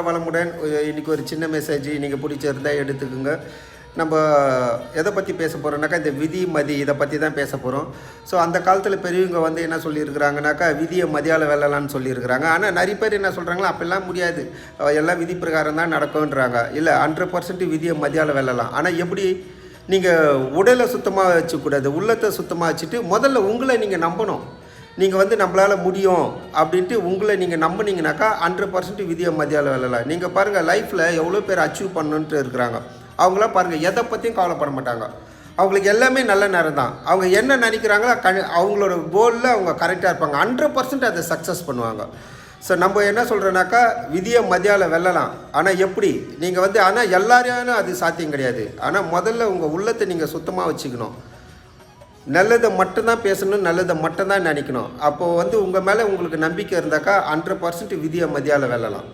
வளமுடன். இன்றைக்கி ஒரு சின்ன மெசேஜ் நீங்கள் பிடிச்சிருந்தால் எடுத்துக்கோங்க. நம்ம எதை பற்றி பேச போகிறோம்னாக்கா இந்த விதி மதி இதை பற்றி தான் பேச போகிறோம். ஸோ அந்த காலத்தில் பெரியவங்க வந்து என்ன சொல்லியிருக்கிறாங்கனாக்கா விதியை மதியால் வெல்லலான்னு சொல்லியிருக்கிறாங்க. ஆனால் நிறைய பேர் என்ன சொல்கிறாங்களா அப்படிலாம் முடியாது, எல்லாம் விதி பிரகாரம் தான் நடக்கும்ன்றாங்க. இல்லை 100% விதியை மதியால் வெல்லலாம். ஆனால் எப்படி? நீங்கள் உடலை சுத்தமாக வச்சுக்கூடாது, உள்ளத்தை சுத்தமாக வச்சுட்டு முதல்ல உங்களை நீங்கள் நம்பணும். நீங்கள் வந்து நம்மளால் முடியும் அப்படின்ட்டு உங்களை நீங்கள் நம்பினீங்கனாக்கா 100% விதியை மதியால் வெல்லலாம். நீங்கள் பாருங்கள், லைஃப்பில் எவ்வளோ பேர் அச்சீவ் பண்ணணுன்ட்டு இருக்கிறாங்க. அவங்களாம் பாருங்கள் எதை பற்றியும் கவலைப்பட மாட்டாங்க. அவங்களுக்கு எல்லாமே நல்ல நேரம் தான். அவங்க என்ன நினைக்கிறாங்களோ அவங்களோட கோலில் அவங்க கரெக்டாக இருப்பாங்க. 100% அதை சக்ஸஸ் பண்ணுவாங்க. ஸோ நம்ம என்ன சொல்கிறோன்னாக்கா விதியை மதியால் வெல்லலாம். ஆனால் எப்படி? நீங்கள் வந்து ஆனால் எல்லாரையும் அது சாத்தியம் கிடையாது. ஆனால் முதல்ல உங்கள் உள்ளத்தை நீங்கள் சுத்தமாக வச்சுக்கணும். நல்லதை மட்டும்தான் பேசணும், நல்லதை மட்டும்தான் நினைக்கணும். அப்போது வந்து உங்கள் மேலே உங்களுக்கு நம்பிக்கை இருந்தாக்கா 100% விதியை மதியால் வெல்லலாம்.